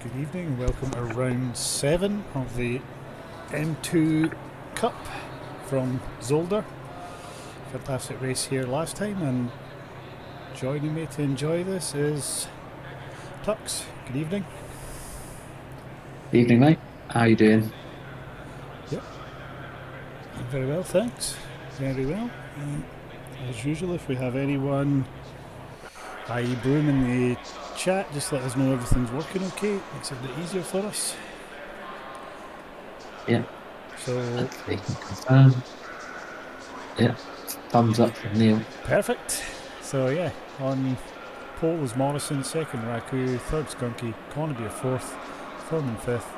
Good evening and welcome to round 7 of the M2 Cup from Zolder. Fantastic race here last time, and joining me to enjoy this is Tux. Good evening. Evening, mate. How you doing? Yep. Very well, thanks. Very well. As usual, if we have anyone, i.e. Broom, in the chat, just let us know everything's working okay. Makes it a bit easier for us. Yeah. So Hopefully you can confirm. Yeah. Thumbs up from Neil. perfect. So yeah, on pole was Morrison, second Raku, third Skunky, Cornaby fourth, Thurman fifth,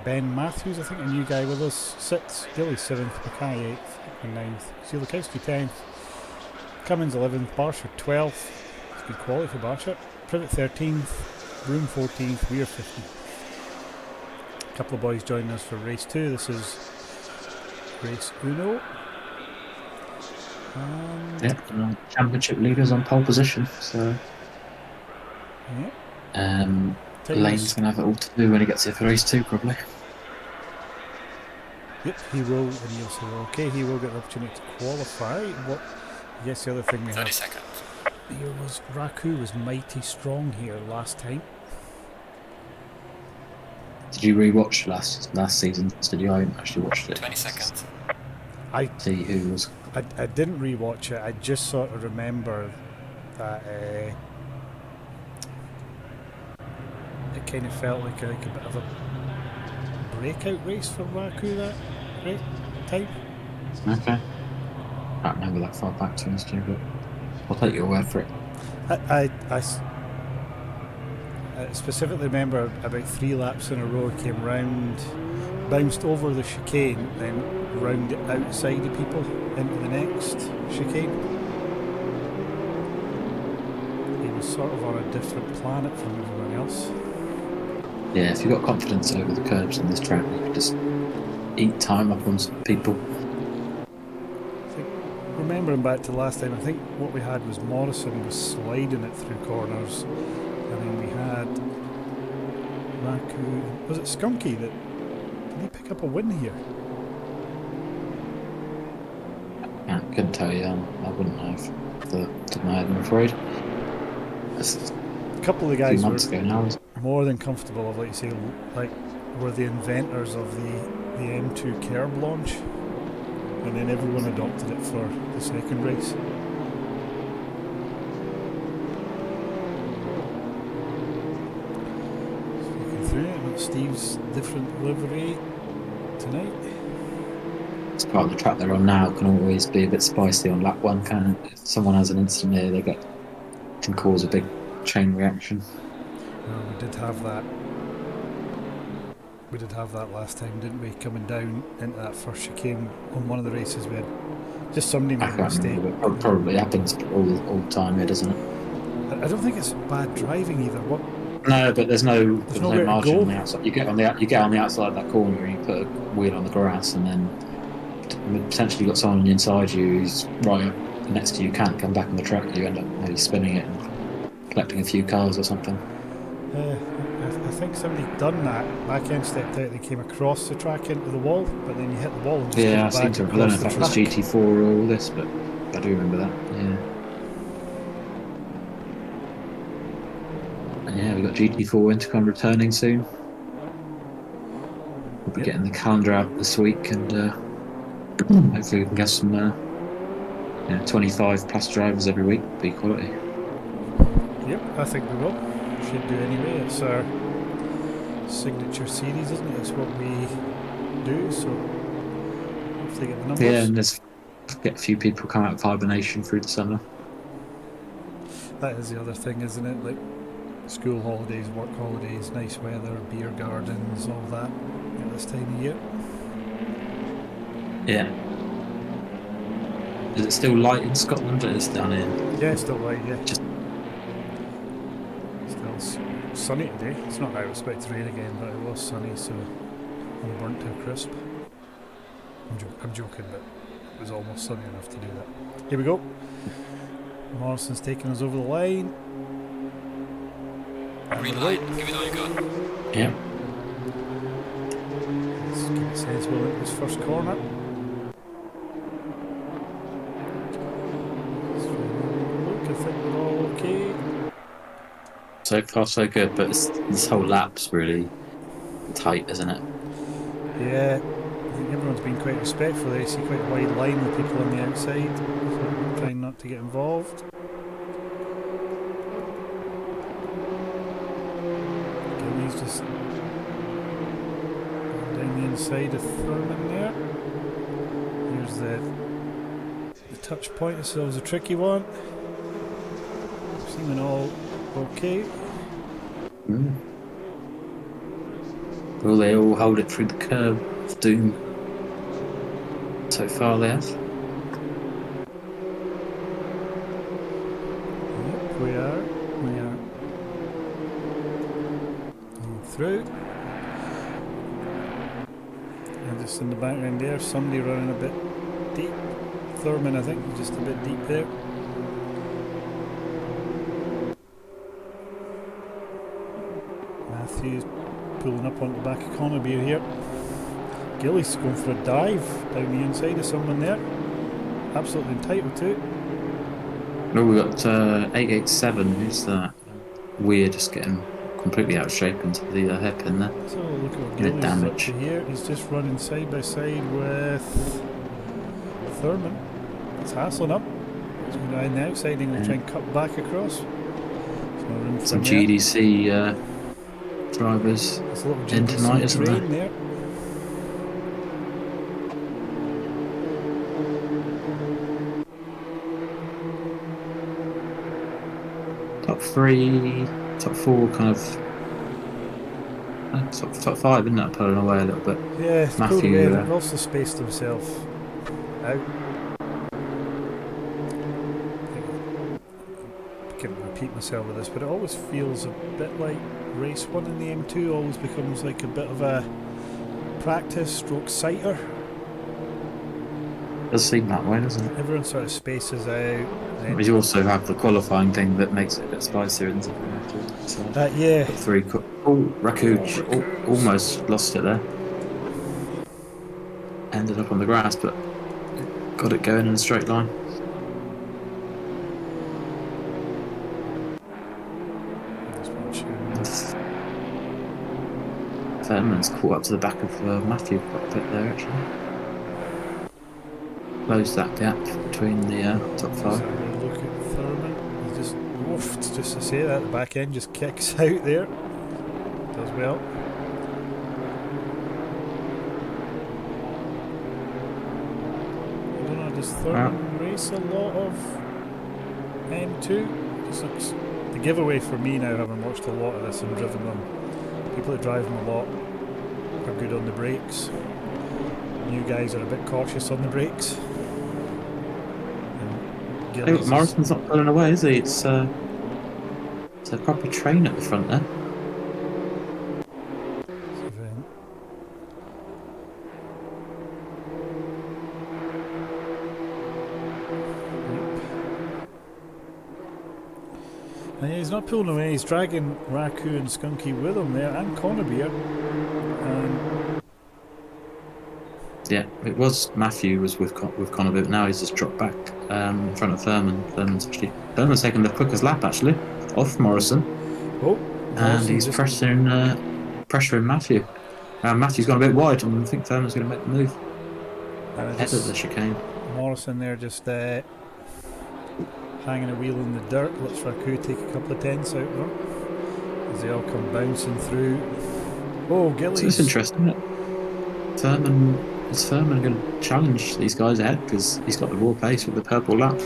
Ben Matthews, I think a new guy with us, sixth, Gilly seventh, Mackay eighth, and ninth, Zielikowski 10th, Cummins 11th, Barsher 12th, it's good quality for Barsher, Privet 13th, Broom 14th, Weir 15th. A couple of boys joining us for race 2. This is race Uno. Yeah. Championship leaders on pole position. So yeah. Lane's going to have it all to do when he gets here for race 2, probably. Yep, he will, and you'll say, okay, he will get the opportunity to qualify. What? Yes, the other thing we 30 had seconds. here was Raku was mighty strong here last time. Did you re-watch last season? Did you? I haven't actually watched it. 20 seconds. I see who was. I didn't re-watch it. I just sort of remember that it kind of felt like a bit of a breakout race for Raku that time. Okay. I can't remember that far back to honest, but I'll take your word for it. I specifically remember about 3 laps in a row came round, bounced over the chicane, then round it outside the people into the next chicane. He was sort of on a different planet from everyone else. Yeah, if you've got confidence over the curbs on this track, you can just eat time up on some people. Remembering back to last time, I think what we had was Morrison was sliding it through corners, and then we had Raku. Was it Skunky that did he pick up a win here? I couldn't tell you. I wouldn't have the top of my head, I'm afraid. A couple of the guys were more than comfortable. I'd like to say, like, were the inventors of the M2 curb launch, and then everyone adopted it for the second race. Looking through it, Steve's different livery tonight. It's part of the track they're on now can always be a bit spicy on lap 1, can it? If someone has an incident here, they can cause a big chain reaction. Well, we did have that. We did have that last time, didn't we? Coming down into that first chicane on one of the races, we had just somebody made a mistake. It probably happens all the time here, doesn't it? I don't think it's bad driving either. What? No, but there's no margin on the outside. You get on the outside of that corner and you put a wheel on the grass, and then potentially you've got someone on the inside you who's right up next to you, can't come back on the track. You end up maybe spinning it and collecting a few cars or something. I think somebody done that. Back end stepped out, they came across the track into the wall, but then you hit the wall and just I seem to. I don't know if that was GT4 or all this, but I do remember that. Yeah, we've got GT4 Intercom returning soon. We'll be getting the calendar out this week, and hopefully we can get some 25 plus drivers every week. Be quality. Yep, I think we will. Should do anyway. It's our signature series, isn't it? It's what we do, so hopefully get the numbers. Yeah, and get a few people come out of hibernation through the summer. That is the other thing, isn't it? Like school holidays, work holidays, nice weather, beer gardens, all that at this time of year. Yeah. Is it still light in Scotland, or is it down here? Yeah, it's still light, yeah. Still sunny today. It's not how I expect to rain again, but it was sunny, so I'm burnt to a crisp. I'm joking, but it was almost sunny enough to do that. Here we go. Morrison's taking us over the line. Green light, give it all you got. Yeah. Let's give it sensible into this first corner. Look, I think we're all okay. So far, so good, but this whole lap's really tight, isn't it? Yeah, I think everyone's been quite respectful there. You see quite a wide line with people on the outside, so I'm trying not to get involved. Gilly's just down the inside of Thurman there. Here's the touch point. This was a tricky one. Seeming all okay. Mm. Will they all hold it through the curve of doom? So far, they have. Yep, we are. We are going through. And just in the background there, somebody running a bit deep. Thurman, I think, just a bit deep there. Matthews pulling up on the back of Connerby here. Gilly's going for a dive down the inside of someone there. Absolutely entitled to it. No, we got 887. Who's that? We're just getting completely out of shape into the hairpin there. So look at what Gilly's up to here. He's just running side by side with Thurman. It's hassling up. He's going to the outside and he'll try and cut back across. Some GDC drivers in tonight, isn't there? Top 3, top 4 kind of. Top 5, isn't that? Pulling away a little bit. Yeah, Matthew. They've also spaced himself out. I can't repeat myself with this, but it always feels a bit like race 1 in the M2 always becomes like a bit of a practice stroke sighter. It does seem that way, doesn't it? Everyone sort of spaces out. But you also have the qualifying thing that makes it a bit spicier, isn't it? So yeah. Got 3. Rakuj almost lost it there. Ended up on the grass, but got it going in a straight line. Thurman's caught up to the back of Matthew quite a bit there, actually. Closed that gap between the top 5. Look at Thurman. He just woofed, just to say that. The back end just kicks out there. Does well. I don't know, does Thurman race a lot of M2? Just looks, the giveaway for me now, having watched a lot of this and driven them, people that drive them a lot are good on the brakes. New guys are a bit cautious on the brakes. Hey, Morrison's not pulling away, is he? It's a proper train at the front there. And he's not pulling away, he's dragging Raku and Skunky with him there, and Connerby. Yeah, it was Matthew was with Connerby, but now he's just dropped back in front of Thurman. Thurman's taking the quickest lap actually off Morrison. Oh, and he's pressuring Matthew. Matthew's gone a bit wide, and I think Thurman's going to make the move ahead of the chicane. Morrison there just hanging a wheel in the dirt. Lets Raku take a couple of tenths out of him as they all come bouncing through. Oh, Gillies. So it's interesting, isn't it? Is Thurman going to challenge these guys ahead because he's got the raw pace with the purple lap?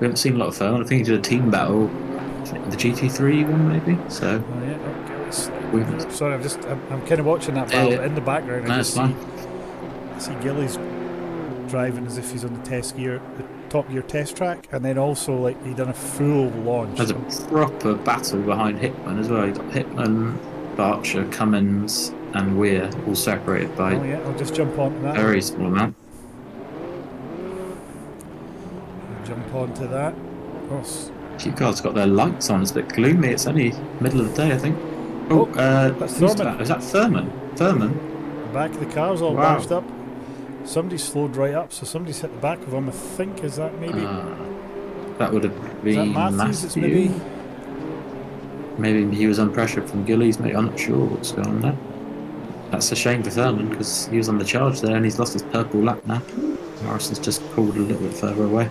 We haven't seen a lot of Thurman. I think he did a team battle, the GT3 one maybe. So. Oh yeah, sorry, I'm kind of watching that battle in the background. I just see Gillies driving as if he's on the Top Gear test track, and then also like he done a full launch. There's a proper battle behind Hickman as well. You got Hickman, Barcher, Cummins, and Weir all separated by. Oh yeah, I'll just jump onto that. Very small amount. Jump onto that. Oh, few cars got their lights on. It's a bit gloomy. It's only middle of the day, I think. Oh, that's who's Thurman. that? Is that Thurman? Thurman? The back of the car's all Wow. bashed up. Somebody slowed right up, so somebody's hit the back of him. I think, is that maybe? That would have Is that been Matthews? It's maybe. Maybe he was under pressure from Gillies, mate. I'm not sure what's going on there. That's a shame for Thurman because he was on the charge there and he's lost his purple lap now. Morrison's just pulled a little bit further away.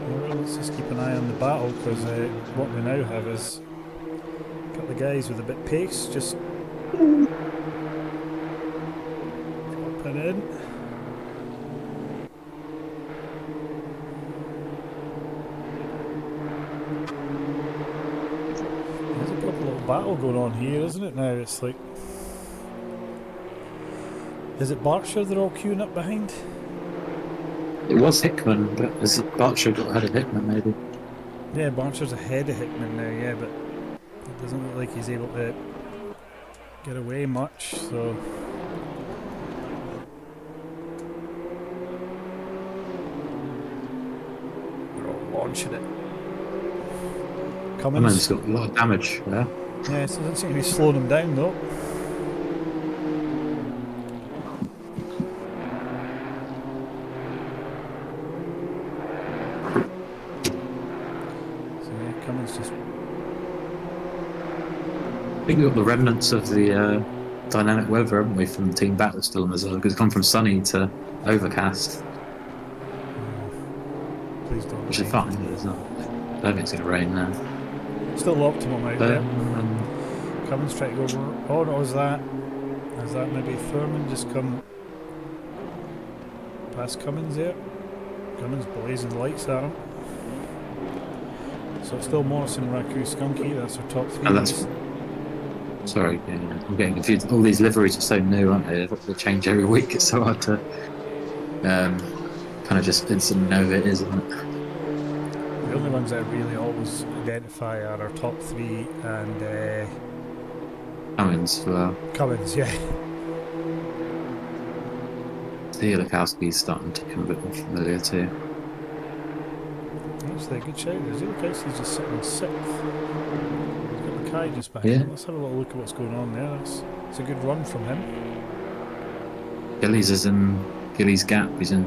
Well, let's just keep an eye on the battle because what we now have is a couple of guys with a bit of pace just dropping in. There's a proper little battle going on here, isn't it now? It's like... Is it Berkshire they're all queuing up behind? It was Hickman, but has Berkshire got ahead of Hickman maybe? Yeah, Berkshire's ahead of Hickman now, yeah, but it doesn't look like he's able to get away much, so... They're all launching it. Cummins got a lot of damage there. Yeah, so it doesn't seem to be slowing him down though. So yeah, Cummins just... I think we've got the remnants of the dynamic weather, haven't we, from Team Battle still on as well, because it's gone from sunny to overcast. Please don't. Which is fine, it's not. I don't think it's going to rain now. Still optimum out there. Cummins trying to go over. Oh no, is that maybe Thurman just come past Cummins there? Cummins blazing lights at him. So it's still Morrison, Raku, Skunky, that's our top three. And that's... Sorry, yeah, I'm getting confused. All these liveries are so new, aren't they? They change every week. It's so hard to kind of just instantly know who it is, isn't it? The only ones that I really always identify are our top three and Cummins, well. Cummins, yeah. Zolder's starting to become a bit more familiar too. Actually, a good shout there. Zolder's just sitting in sixth. He's got Mackay just behind him. Let's have a little look at what's going on there. It's a good run from him. Gillies is in Gillies Gap. He's in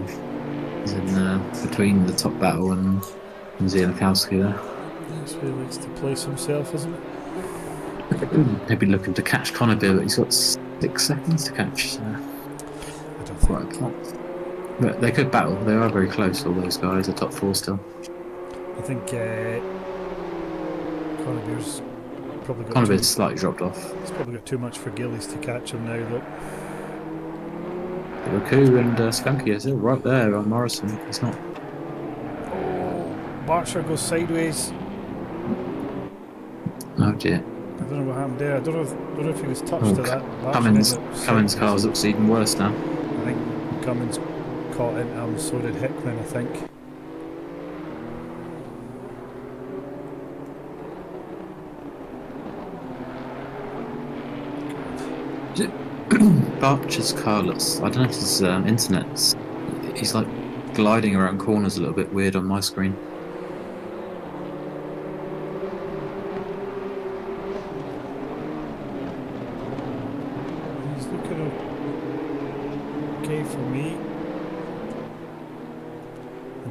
between the top battle and Zolder there. That's where he likes to place himself, isn't it? Maybe looking to catch Connorville, but he's got 6 seconds to catch. So. I don't think. Right. But they could battle. They are very close, all those guys. The top 4 still. I think Connorville's probably got... Connorville's slightly dropped off. He's probably got too much for Gillies to catch him now, though. Raku and Skunky are still right there on Morrison. He's not. Oh, Berkshire goes sideways. Oh dear. I don't know what happened there. I don't know if he was touched to that. Cummins' car looks even worse now. I think Cummins caught into him, so did Hickman, I think. Berkshire's car looks... I don't know if his internet's... He's like gliding around corners a little bit weird on my screen. He's looking okay for me.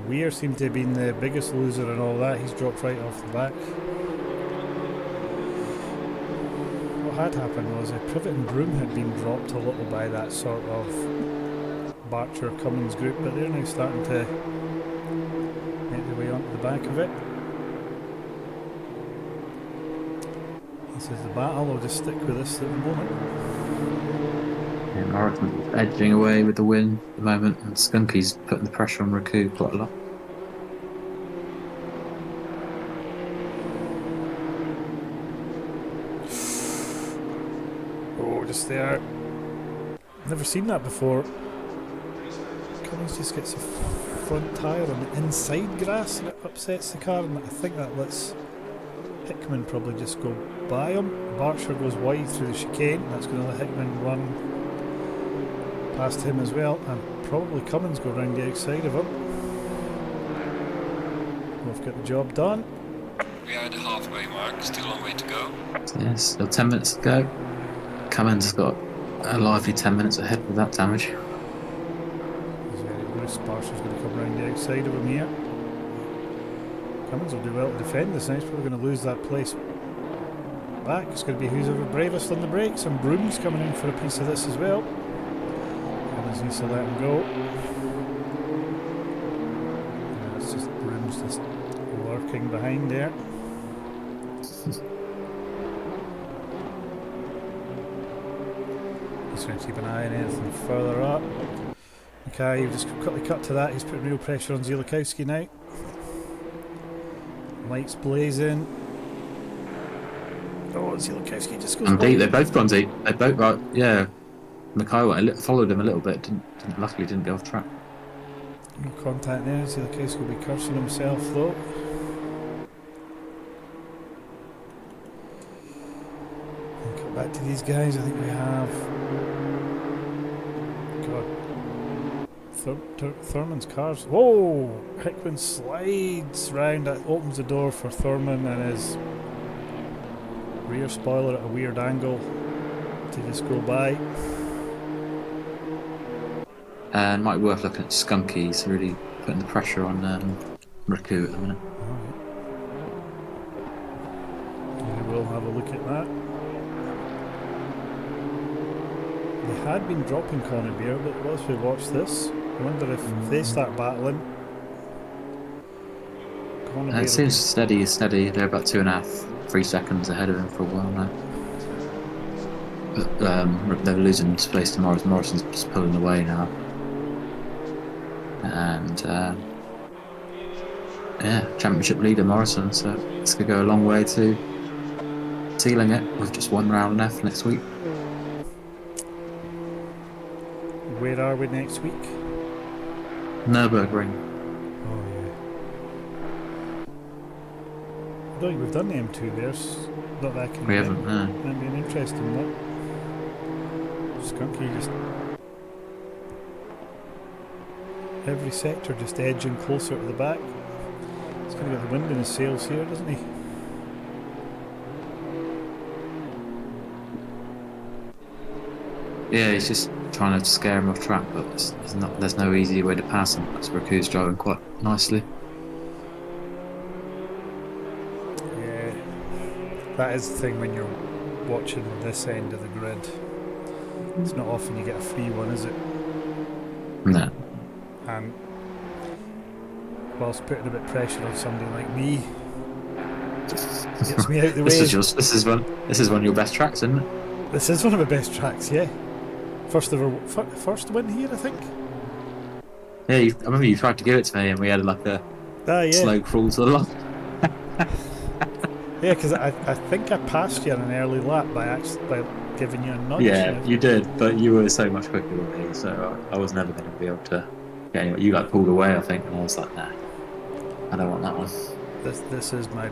Weir seemed to have been the biggest loser and all that. He's dropped right off the back. What had happened was Privet and Broom had been dropped a little by that sort of Berkshire Cummins group, but they're now starting to make their way onto the back of it. This is the battle. I'll just stick with this at the moment. Yeah, Morrison's edging away with the win at the moment, and Skunky's putting the pressure on Raku quite a lot. Oh, just there. Never seen that before. Cummins just gets a front tyre on the inside grass and it upsets the car, and I think that lets Hickman probably just go by him. Berkshire goes wide through the chicane. That's going to let Hickman run past him as well, and probably Cummins go round the outside of him. We'll I've got the job done. We are at the halfway mark, still a long way to go. Yes, still 10 minutes to go. Cummins got a lively 10 minutes ahead with that damage. Bruce Sparsher's going to come around the outside of him here. Cummins will do well to defend this now. He's probably going to lose that place back. It's going to be who's ever bravest on the brakes, and Broom's coming in for a piece of this as well. Cummins needs to let him go. Yeah, it's just Broom's just lurking behind there. Just going to keep an eye on anything further up. Okay, you've just quickly cut to that. He's putting real pressure on Zielikowski now. Lights blazing. Oh, Zielikowski just goes deep. They've both gone deep. They both right. Yeah, Mikhail followed him a little bit. Luckily didn't go off track. No contact there. Zielikowski will be cursing himself though. We'll cut back to these guys. I think we have. God. Thurman's cars. Whoa! Hickman slides round. That opens the door for Thurman and his rear spoiler at a weird angle to just go by. And might be worth looking at Skunky. He's really putting the pressure on Riku at the minute. We will have a look at that. They had been dropping Connor, but whilst we watch this, I wonder if they start battling. It seems steady. They're about 2.5, 3 seconds ahead of him for a while now. But they're losing space to Morrison. Morrison's just pulling away now. And yeah, championship leader Morrison. So it's going to go a long way to sealing it with just one round left next week. Where are we next week? Nürburgring. Oh yeah. I don't think we've done the M2 there. Not that I can. We haven't. No. That'd be an interesting one. Skunky just every sector just edging closer to the back. He's going to get the wind in his sails here, doesn't he? Yeah, he's just trying to scare him off track, but there's no easy way to pass him because Riku's driving quite nicely. Yeah, that is the thing when you're watching this end of the grid. It's not often you get a free one, is it? No. And whilst putting a bit of pressure on somebody like me, gets me out the way. This is one of your best tracks, isn't it? This is one of the best tracks, yeah. First win here, I think. Yeah, I remember you tried to give it to me, and we had like a slow crawl to the line. Yeah, because I think I passed you on an early lap by giving you a nudge. Yeah, you did, but you were so much quicker than me, so I was never going to be able to. Yeah, anyway, you got pulled away, I think, and I was like, nah, I don't want that one. This is my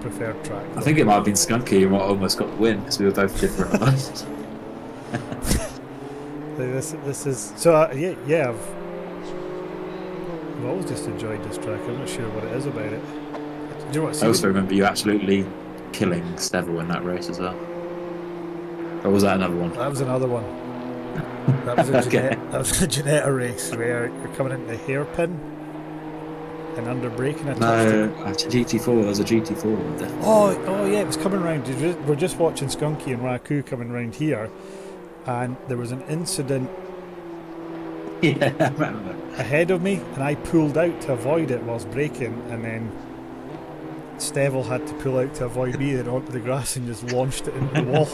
preferred track. I think it might have been Skunky who almost got the win because we were both different. This is so. Yeah. I've always just enjoyed this track. I'm not sure what it is about it. Do you know what? I also remember you absolutely killing Stevel in that race as well. Or was that another one? That was another one. That was a that was a Ginetta race where you're coming into the hairpin and under braking. No, it's a GT4. There's a GT4. Oh yeah, it was coming round. We're just watching Skunky and Raku coming round here, and there was an incident. Yeah, I remember. Ahead of me, and I pulled out to avoid it whilst braking, and then Stevel had to pull out to avoid me, then onto the grass and just launched it into the wall.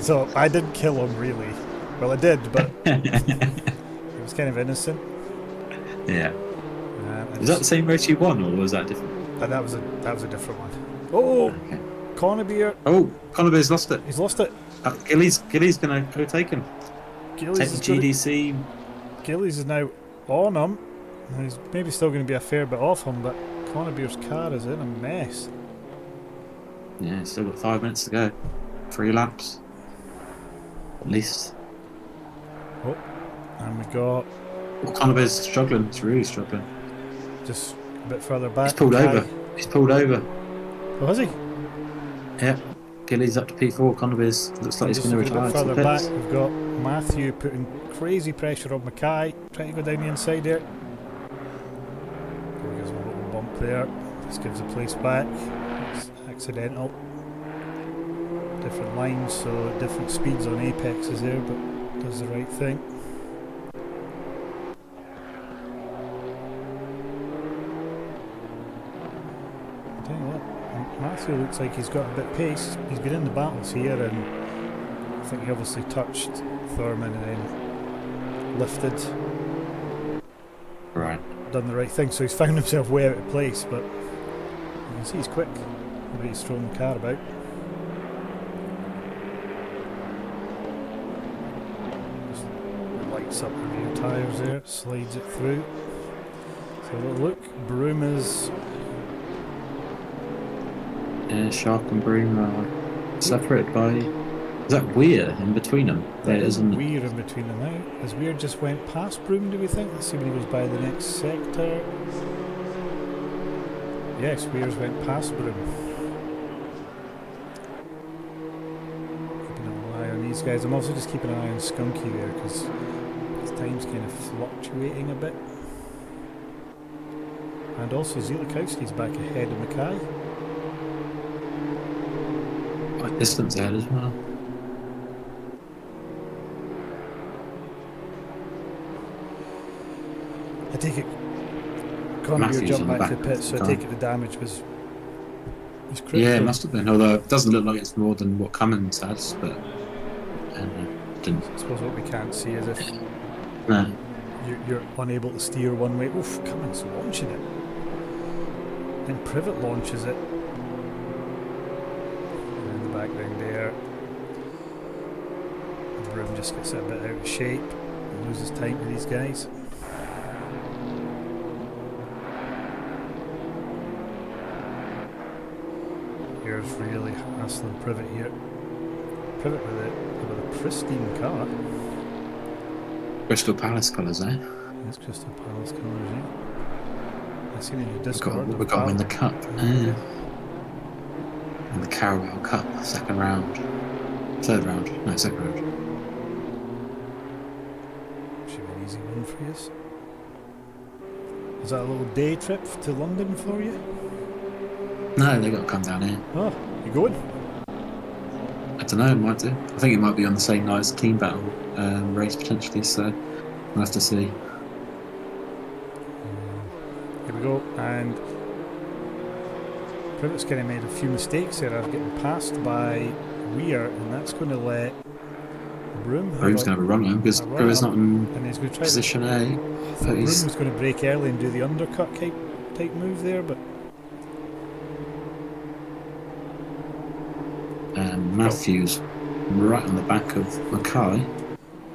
So I didn't kill him really. Well, I did, but it was kind of innocent. Yeah. Was that the same race you won, or was that different? That was a different one. Oh, okay. Connebier. Oh, Connebier's lost it. He's lost it. Gilly's gonna go take him. Take the GDC. Gillies is now on him. He's maybe still going to be a fair bit off him, but Connebier's car is in a mess. Yeah, still got 5 minutes to go. 3 laps. At least. Oh, and we got... Well, Connebier's struggling. It's really struggling. just a bit further back. He's pulled over. He's pulled over. Oh, has he? Yep. Gillies up to P4. Condoviz looks like he's going to retire. A bit further back, we've got Matthew putting crazy pressure on Mackay, trying to go down the inside there. There's a little bump there. Just gives the place back. It's accidental. Different lines, so different speeds on apexes there, but does the right thing. I tell you what, Matthew looks like he's got a bit of pace. He's been in the battles here, and I think he obviously touched Thurman and then lifted. Right. Done the right thing, so he's found himself way out of place, but you can see he's quick. Maybe he's throwing the car about. Just lights up the rear tyres there, slides it through. So look, Broom is... Yeah, Shark and Broom are separated by... Is that Weir in between them? There isn't Weir in between them now. Has Weir just went past Broom, do we think? Let's see when he goes by the next sector. Yes, Weir's went past Broom. Keeping an eye on these guys. I'm also just keeping an eye on Skunky there because his time's kind of fluctuating a bit. And also Zielikowski's back ahead of Mackay. Quite distance ahead as well. I take it Conbeer jumped back to the pit, so I take it the damage was critical. Yeah, it must have been, although it doesn't look like it's more than what Cummins has, but didn't. I suppose what we can't see is if no. you're unable to steer one way. Oof, Cummins launching it. Then Privet launches it. And in the background there, the Broom just gets it a bit out of shape and loses time to these guys. Here's really hassling Privet here. Privet with a pristine car. Crystal Palace colours, eh? It's Crystal Palace colours, yeah. I seen in the Discord. We got him in the cup. In the Carabao Cup, second round. Third round. No, second round. Should be an easy win for you. Is that a little day trip to London for you? No, they got to come down here. Oh, you going? I don't know, might do. I think it might be on the same night as Team Battle race potentially, so we'll have to see. Here we go, and Privet's kind of made a few mistakes there of getting passed by Weir, and that's going to let Broom's going to have a run home because Privet's not in position A. Broom was going to brake early and do the undercut type move there, but Matthews right on the back of Mackay.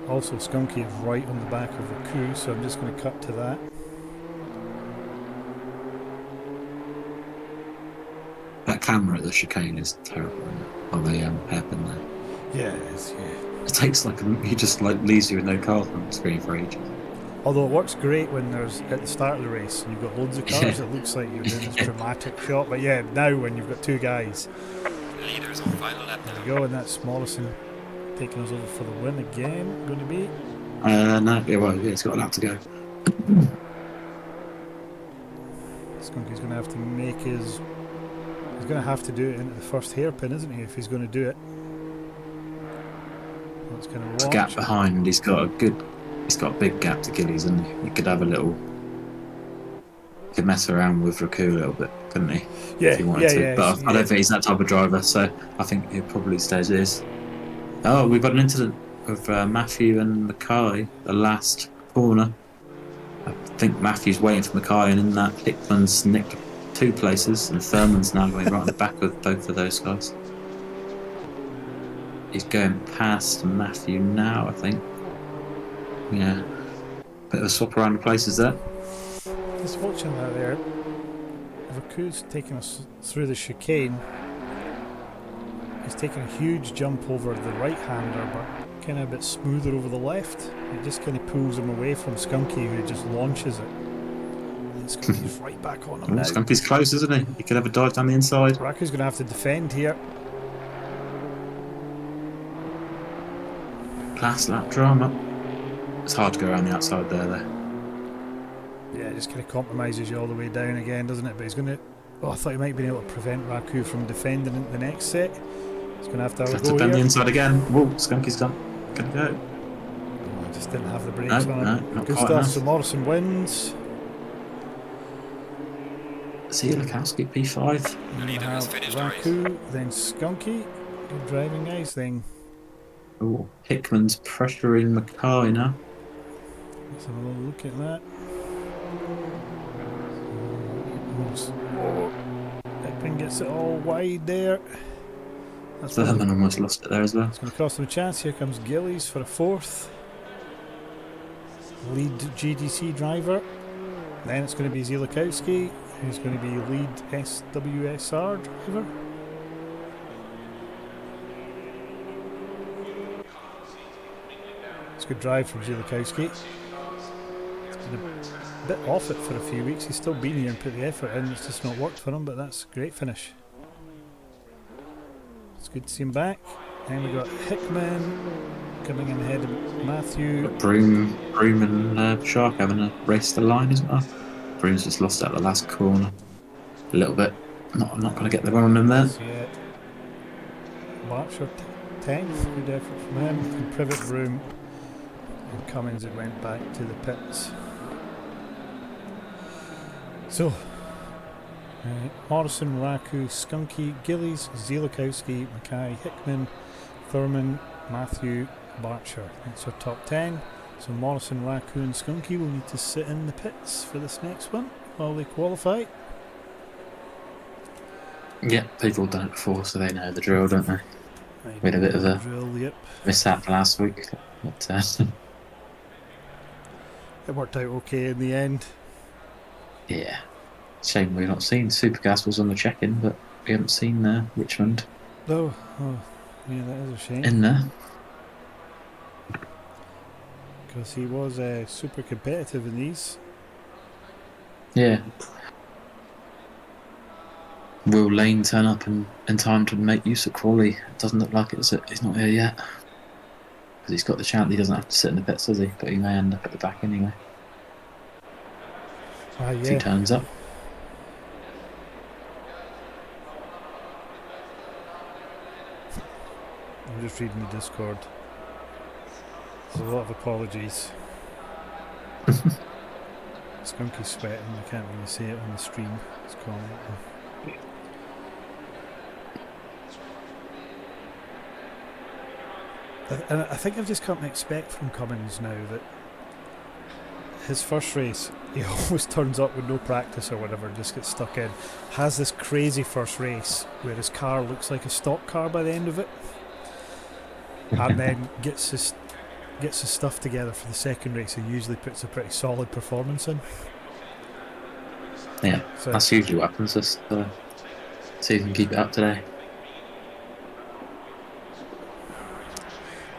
Also Skunky is right on the back of Raku, so I'm just going to cut to that. That camera at the chicane is terrible. Oh, the hairpin there. Yeah, it is, yeah. It takes he just leaves you with no cars on the screen for ages. Although it works great when there's at the start of the race and you've got loads of cars, it looks like you're doing this dramatic shot. But yeah, now when you've got two guys. Leaders on final lap now. There we go, and that's Mollison taking us over for the win again. Going to be? No, it's got a lap to go. Skunky's going to have to make his. He's going to have to do it into the first hairpin, isn't he? If he's going to do it. That's going to launch. There's a gap behind. He's got a big gap to Gillies, and he could have a little. He could mess around with Raku a little bit, couldn't he? Yeah, if he wanted to. But I don't think he's that type of driver, so I think he'll probably stay as is. Oh, we've got an incident with Matthew and Mackay, the last corner. I think Matthew's waiting for Mackay, and in that Hickman's nicked 2 places, and Thurman's now going right on the back of both of those guys. He's going past Matthew now, I think. Yeah. Bit of a swap around the places there. Just watching that there. Raku's taking us through the chicane. He's taking a huge jump over the right-hander, but kind of a bit smoother over the left. It just kind of pulls him away from Skunky, who just launches it. And Skunky's right back on him now. Skunky's close, isn't he? He could have a dive down the inside. Raku's going to have to defend here. Last lap drama. It's hard to go around the outside there, though. Yeah, it just kind of compromises you all the way down again, doesn't it? But he's going to... Oh, I thought he might be able to prevent Raku from defending into the next set. He's going to have to have a go bend the here. inside again. Whoa, Skunky's gone. Gonna go. Oh, just didn't have the brakes on him. Not Good quite stuff, enough. so Morrison wins. Zolder, P5. The leader has finished the race. Raku, then Skunky. Good driving, guys. Then Oh, Hickman's pressuring Mackay now. let's have a little look at that. Oh, Hickman gets it all wide there. That's Thurman almost lost it there as well. It's going to cost him a chance. Here comes Gillies for a fourth. Lead GDC driver. Then it's going to be Zielikowski, who's going to be lead SWSR driver. It's a good drive from Zielikowski. He's been a bit off it for a few weeks. He's still been here and put the effort in. It's just not worked for him, but that's a great finish. It's good to see him back. Then we got Hickman coming in ahead of Matthew. Broom and Shark having a race to the line as well. Broom's just lost out the last corner a little bit. Not going to get the run on him there. Yeah. Barcher 10th, good effort from him. And Privet, Broom and Cummins, it went back to the pits. So, Morrison, Raku, Skunky, Gillies, Zielikowski, Mackay, Hickman, Thurman, Matthew, Barcher. That's our top 10. So Morrison, Raku and Skunky will need to sit in the pits for this next one while they qualify. Yeah, people have done it before, so they know the drill, don't they? We had a bit of a drill, yep. mishap last week. But, It worked out okay in the end. yeah. Shame we've not seen Supergas was on the check-in, but we haven't seen Richmond Oh, yeah, that is a shame. in there. Because he was super competitive in these. Yeah. Will Lane turn up in time to make use of quali? It doesn't look like he's not here yet. Because he's got the chance, he doesn't have to sit in the pits, does he? But he may end up at the back anyway. If he turns up. I'm just reading the Discord. There's a lot of apologies. Skunky's sweating, I can't really see it on the stream. It's commenting. And I think I've just come to expect from Cummins now that his first race, he always turns up with no practice or whatever, just gets stuck in. Has this crazy first race where his car looks like a stock car by the end of it, and then gets his stuff together for the second race and usually puts a pretty solid performance in. Yeah, So that's usually what happens. Just see if we can keep it up today.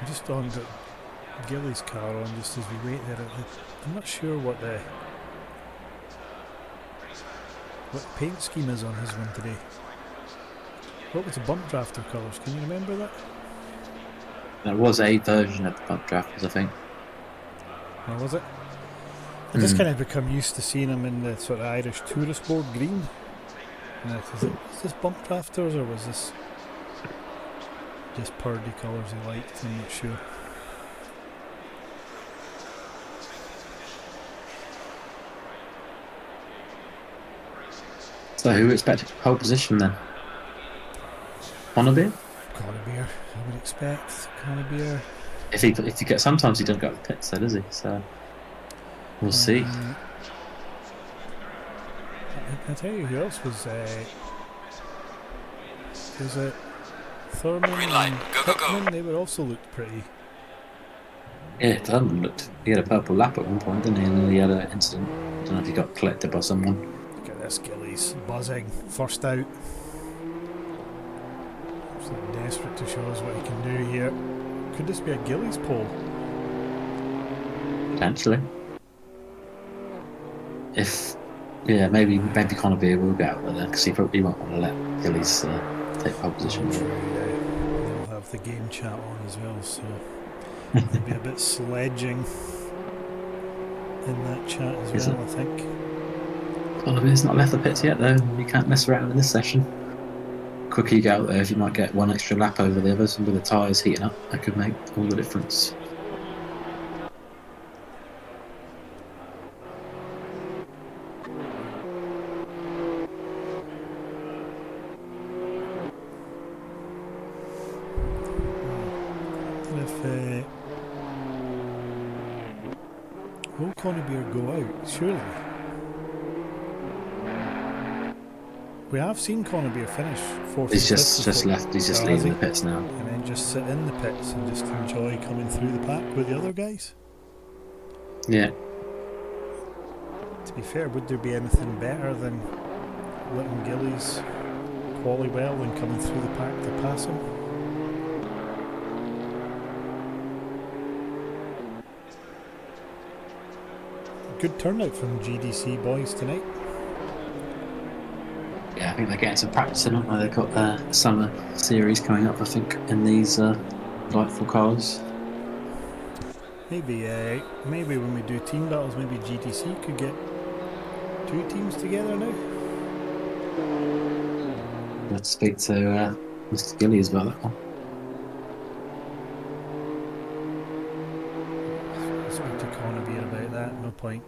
I'm just on the Gillies car on just as we wait there. I'm not sure what the paint scheme is on his one today. What was the bump drafter colours? Can you remember that? There was a version of the bump drafters, I think. Or was it? I just kind of become used to seeing him in the sort of Irish tourist board green. Is this bump drafters or was this just purdy colours he liked? I'm not sure. So who expected pole position then? Honorbeer? Connebeer, I would expect. Connebeer. If you get, sometimes he doesn't go to the pits, though, does he? So we'll see. I tell you who else was it Thurman Green light. and Go, go, go. Hickman? They would also looked pretty. Yeah, Thurman looked. He had a purple lap at one point, didn't he? And then he had an incident. I don't know if he got collected by someone. Look at this, Gillies buzzing, first out. Absolutely desperate to show us what he can do here. Could this be a Gillies pole? Potentially. If Yeah, maybe Connor Beer will get out there because he won't want to let Gillies take pole position. True, yeah. They'll have the game chat on as well, so there'll be a bit sledging in that chat as Is well, it? I think. Connor Beer's not left the pits yet, though. You can't mess around in this session. Quicker you get out there, if you might get one extra lap over the others, and with the tyres heating up, that could make all the difference. If will Conybeer go out? Surely. We have seen Conybeer finish fourth. He's just left. He's just leaving the pits now. And then just sit in the pits and just enjoy coming through the pack with the other guys. Yeah. To be fair, would there be anything better than letting Gillies quali well and coming through the pack to pass him? Good turnout from GDC boys tonight. Yeah, I think they're getting some practice in, aren't they? They've got a summer series coming up, I think, in these delightful cars. Maybe when we do team battles, maybe GDC could get 2 teams together now. Let's speak to Mr. Gillies about that one. Speak to Conybeer about that. No point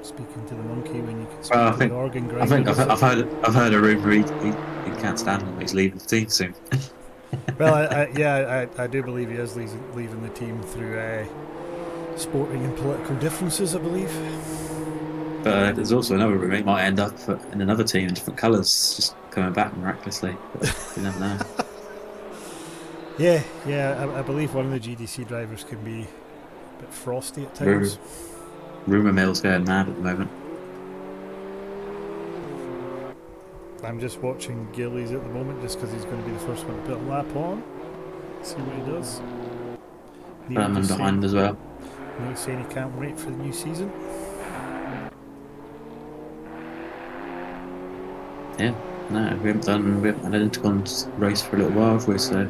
speaking to the monkey when you can speak to the organ grinder. I think I've heard a rumour he can't stand him. He's leaving the team soon. Well, I do believe he is leaving the team through sporting and political differences, I believe. But there's also another rumour he might end up in another team in different colours, just coming back miraculously. But you never know. Yeah, I believe one of the GDC drivers can be a bit frosty at times. Rumour mill's going mad at the moment. I'm just watching Gillies at the moment just because he's going to be the first one to put a lap on. See what he does. Berman behind as well. Neil saying he can't wait for the new season. Yeah, no, we haven't had an intercon race for a little while, have we? So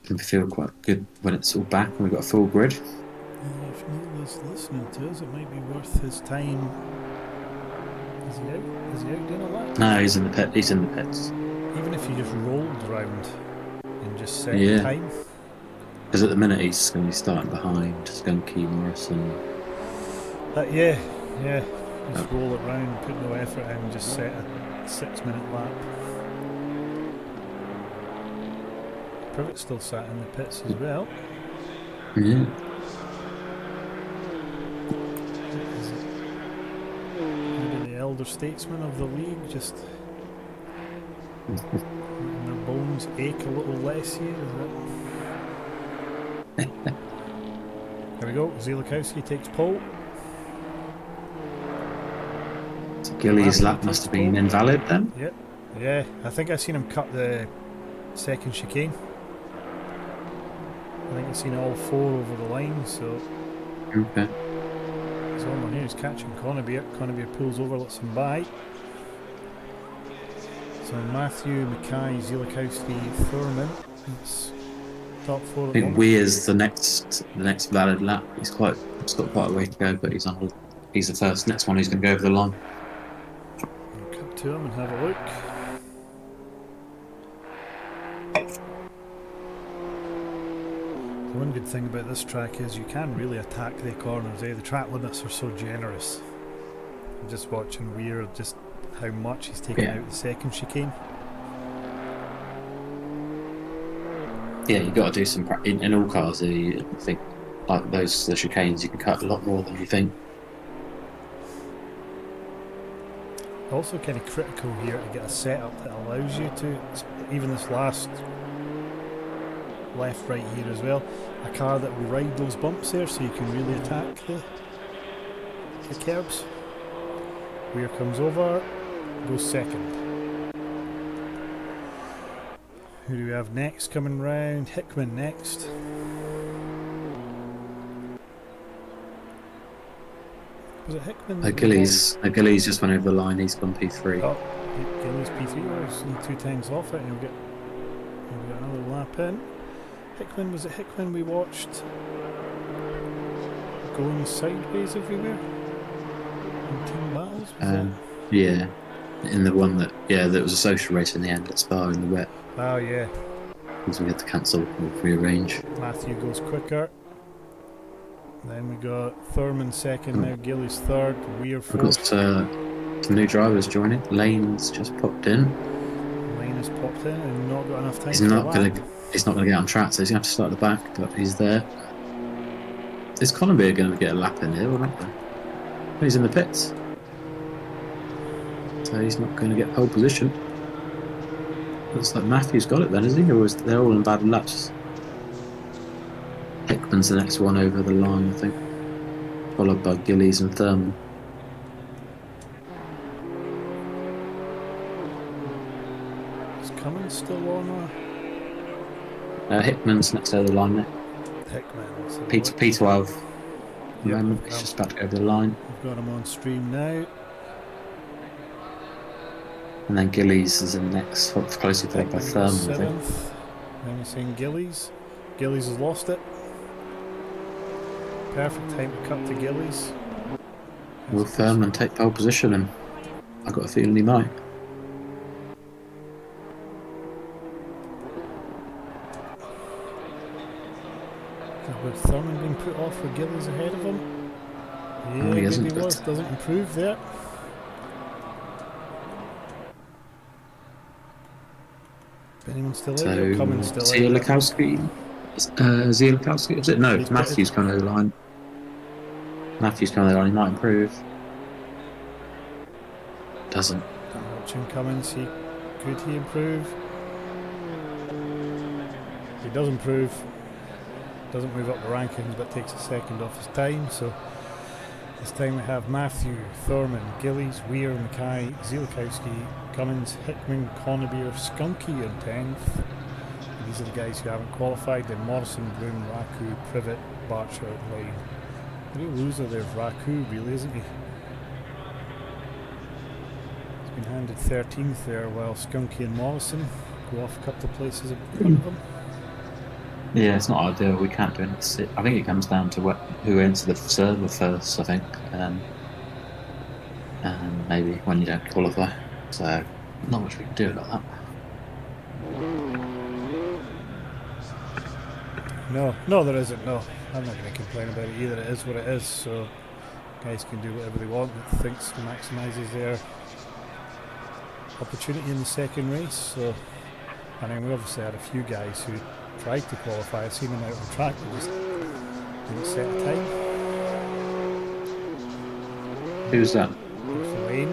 we feel quite good when it's all back and we've got a full grid. If Neil is listening to us, it might be worth his time. Is he out? Is he out doing a lap? No, he's in the pit. He's in the pits. Even if he just rolled round and just set time. Because at the minute he's going to be starting behind Skunky, Morrison. Yeah. Just roll it round, put no effort in, and just set a 6-minute lap. Privet's still sat in the pits as well. Yeah. Maybe the elder statesman of the league, just their bones ache a little less here, is it? There we go, Zielikowski takes pole. So Gillies' lap must have been invalid then? Yep. Yeah, I think I've seen him cut the second chicane. I think I've seen all 4 over the line, so... Okay. He's on here, he's catching Conybeer. Conybeer pulls over, lets him by. So Matthew, Mackay, Zielikowski, Thurman. It's top 4 at the moment. Weir's the next valid lap. He's got quite a way to go, but he's the first next one who's going to go over the line. We'll cut to him and have a look. The one good thing about this track is you can really attack the corners. The track limits are so generous. I'm just watching Weir, just how much he's taken out the second chicane. Yeah, you've got to do some practice. In all cars, I think, like the chicanes, you can cut a lot more than you think. Also kind of critical here to get a setup that allows you to, even this last left right here as well, a car that will ride those bumps there so you can really attack the curbs. Weir comes over, goes second. Who do we have next coming round? Hickman next. Was it Hickman? Gillies just went over the line. He's gone P3. Oh, Gillies P3 was 2 times off it, and he'll get another lap in. Hickman, was it Hickman we watched going sideways everywhere in team battles? Yeah, in the one that was a social race in the end at Spa in the wet. Oh yeah. Because we had to cancel or rearrange. Matthew goes quicker. Then we got Thurman second, now Gillies third, Weir fourth. We've got some new drivers joining. Lane's just popped in. Lane has popped in and not got enough time He's for not the going lap. He's not going to get on track, so he's going to have to start at the back, but he's there. Is Connebeer going to get a lap in here or not? He's in the pits. So he's not going to get pole position. Looks like Matthew's got it then, is he? Or is they're all in bad laps? Hickman's the next one over the line, I think. Followed by Gillies and Thurman. Is Cummins still on? Hickman's next over the line there. Hickman. P12. Yep, He's just about to go over the line. We've got him on stream now. And then Gillies is in next, closely followed by Thurman, I think. Seventh. Then we're seeing Gillies. Gillies has lost it. Perfect time to cut to Gillies. Will Thurman take pole position? And I've got a feeling he might. Would Thurman been put off with Gillies ahead of him? Yeah, he hasn't, maybe was. Doesn't improve there. Anyone's still in there? Cummins still in there. Zielakowski, is it? No, it's Matthew's coming over the line. Matthew's coming over the line, he might improve. Doesn't. Watching Cummins, could he improve? He does improve. Doesn't move up the rankings, but takes a second off his time. So this time we have Matthew, Thurman, Gillies, Weir, Mackay, Zielakowski, Cummins, Hickman, Connebeer, Skunky in 10th. These are the guys who haven't qualified. Then Morrison, Bloom, Raku, Privet, Barcher, Lane. The real loser there is Raku, really, isn't he? He's been handed 13th there, while Skunky and Morrison go off a couple of places in front of him. Yeah, it's not ideal. We can't do anything. I think it comes down to who enters the server first, I think. And maybe when you don't qualify. So, not much we can do about that. No, there isn't. No, I'm not going to complain about it either. It is what it is. So, guys can do whatever they want. That thinks maximises their opportunity in the second race. So, I mean, we obviously had a few guys who tried to qualify. I've seen them out on track, but just didn't set a time. Who's that? It's Lane.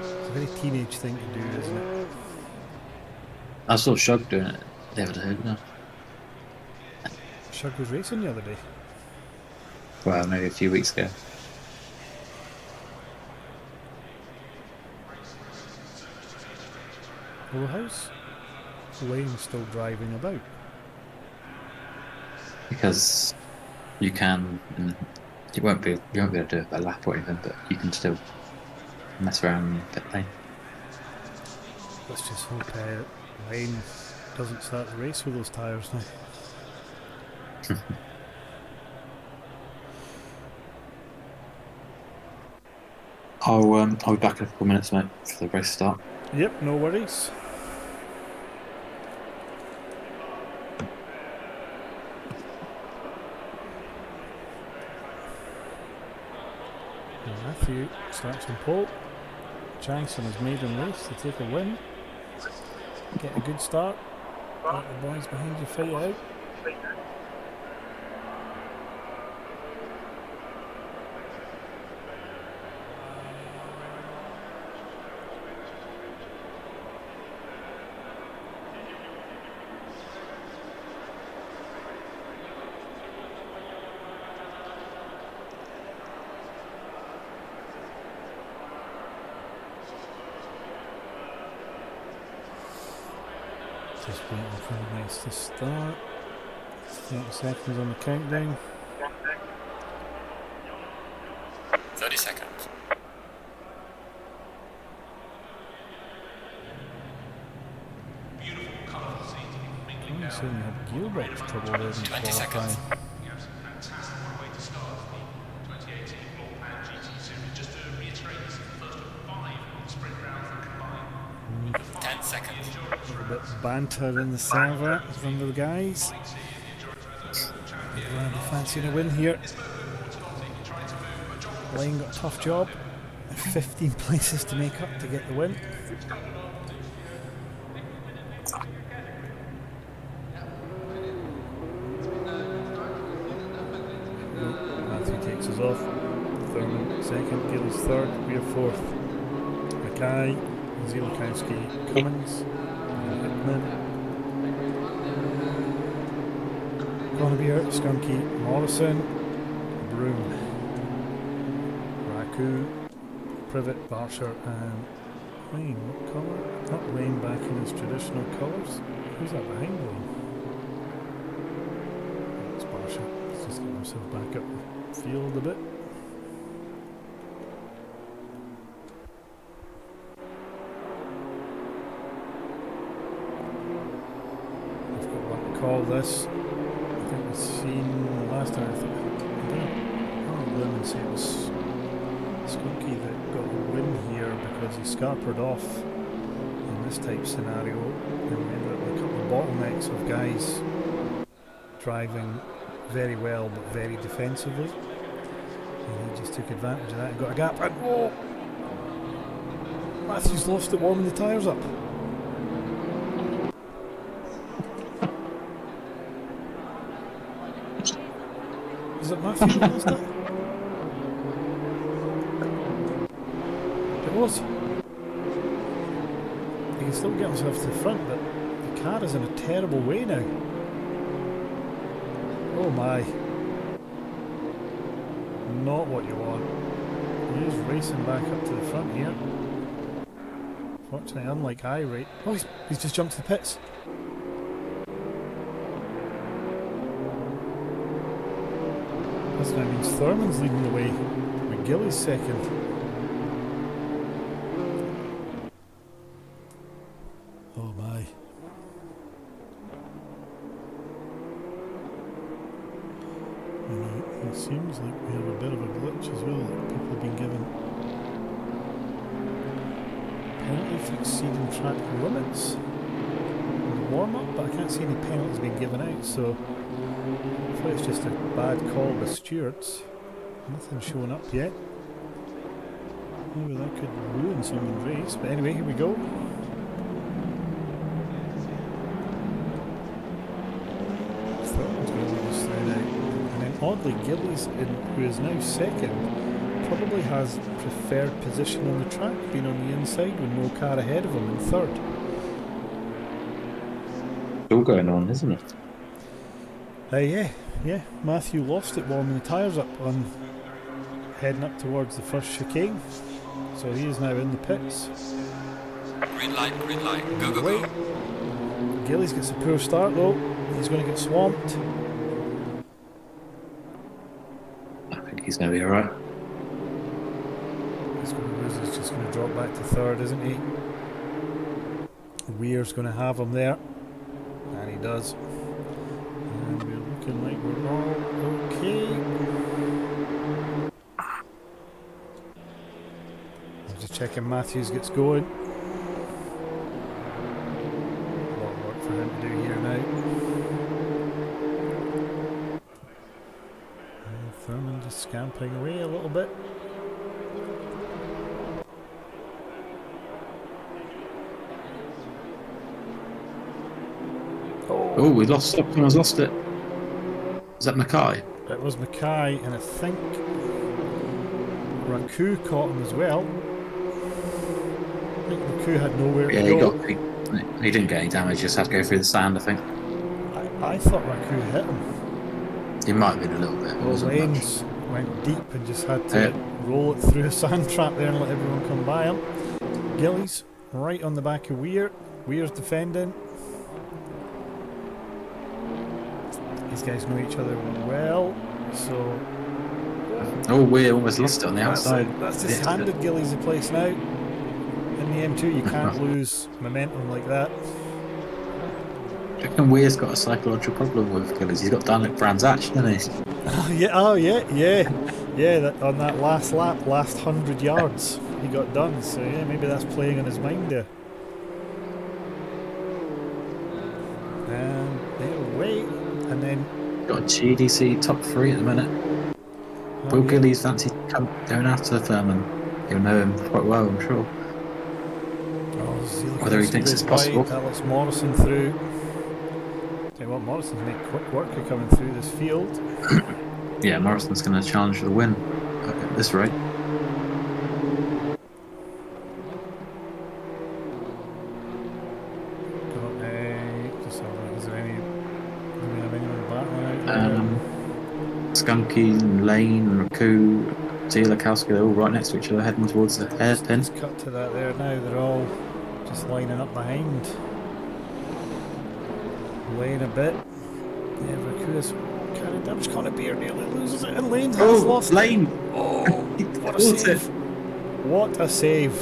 It's a very teenage thing to do, isn't it? I saw Shug doing it the other day, no? Shug was racing the other day. Well, maybe a few weeks ago. Well, how's Lane still driving about? Because you can, and you won't be able to do it by lap or anything, but you can still mess around in the pit lane. Let's just hope Lane doesn't start the race with those tyres now. I'll be back in a couple of minutes, mate, for the race start. Yep, no worries. Matthew starts on pole. Chance in his maiden race to take a win. Get a good start. Let the boys behind you fight out. Just waiting for the race to start. 30 seconds on the countdown. 30 seconds. I'm assuming you had gearbox trouble there in 20 seconds. qualifying. Mm. 10 seconds. A little bit of banter in the server from the guys. Everyone fancying a win here. Lane got a tough job. 15 places to make up to get the win. Matthew takes us off. Thurman second, Gilles third, we're fourth. Mackay, Zielkowski, Cummins, Hickman, Connebier, Skunky, Morrison, Broom, Raku, Privet, Barsher, and Lane. What colour? Not Lane back in his traditional colours. Who's that behind Lane? It's Barsher. He's just getting himself back up the field a bit. I've got one to call this. I think we've seen the last time. I don't know and say it was Skunky that got the win here because he scarpered off in this type scenario, and we ended up with a couple of bottlenecks of guys driving very well but very defensively, and he just took advantage of that and got a gap, and oh! Matthew's lost it warming the tyres up. Is it Matthew that lost it? It was. He can still get himself to the front, but the car is in a terrible way now. Oh my. Not what you want. He is racing back up to the front here. Fortunately, unlike I-Rate. Oh, he's just jumped to the pits. This now means Thurman's leading the way. McGilly's second. Oh my. It seems like we have a bit of a glitch as well, that people have been given penalty for exceeding track limits in the warm-up, but I can't see any penalties being given out, so hopefully it's just a bad call by stewards. Nothing showing up yet. Maybe that could ruin someone's race, but anyway, here we go. Oddly, Gillies, who is now second, probably has preferred position on the track, being on the inside with no car ahead of him in third. It's all going on, isn't it? Yeah. Matthew lost it warming the tyres up on heading up towards the first chicane. So he is now in the pits. Green light, go, go, go. Gillies gets a poor start though. He's going to get swamped. He's going to be alright. He's going to lose, he's just going to drop back to third, isn't he? Weir's going to have him there. And he does. And we're looking like we're all okay. I'm just checking Matthews gets going. A lot of work for him to do here now. Thurman just scampering away a little bit. Oh, we lost it. Someone's lost it. Is that Mackay? It was Mackay, and I think Raku caught him as well. I think Raku had nowhere to go. He didn't get any damage, just had to go through the sand, I think. I thought Raku hit him. It might have been a little bit. Well, Lanes went deep and just had to roll it through a sand trap there and let everyone come by him. Gillies right on the back of Weir. Weir's defending. These guys know each other well, so... Oh, we almost lost it on the That's outside. it. That's just handed Gillies a place now. In the M2 you can't lose momentum like that. I reckon Weir's got a psychological problem with Gillies. He's got down like Brands Hatch, doesn't he? Yeah, that, on that last lap, last 100 yards, he got done, so yeah, maybe that's playing on his mind there. And they'll wait, and then... Got a GDC top 3 at the minute. Will Gillies fancy going after Thurman? He'll know him quite well, I'm sure. Whether he thinks it's possible. That lets Morrison through. Tell you what, Morrison's made quick work of coming through this field. Yeah, Morrison's going to challenge for the win at this rate. Is there anyone back there? Skunky and Lane and Raku, Zielakowski, they're all right next to each other, heading towards the hairpin. Just cut to that there now, they're all just lining up behind. Lane a bit. Yeah, Raku is carrying damage. Beer nearly loses it, and Lane has lost Lane! It. Oh, what a save! What a save!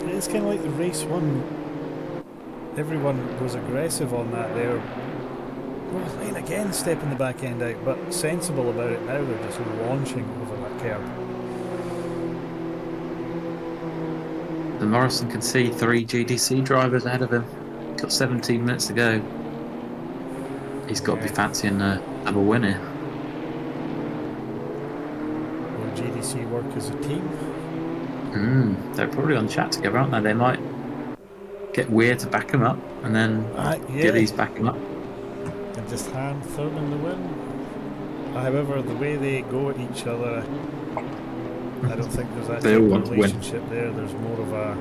It's kind of like the race one. Everyone was aggressive on that there. Well, Lane again stepping the back end out, but sensible about it now. They're just launching over that curb. The Morrison can see 3 GDC drivers ahead of him. He's got 17 minutes to go. He's got to be fancying a double win here. Will GDC work as a team? They're probably on chat together, aren't they? They might get Weir to back him up, and then Gillies back him up. And just hand Thurman the win. However, the way they go at each other, I don't think there's that relationship there. There's more of a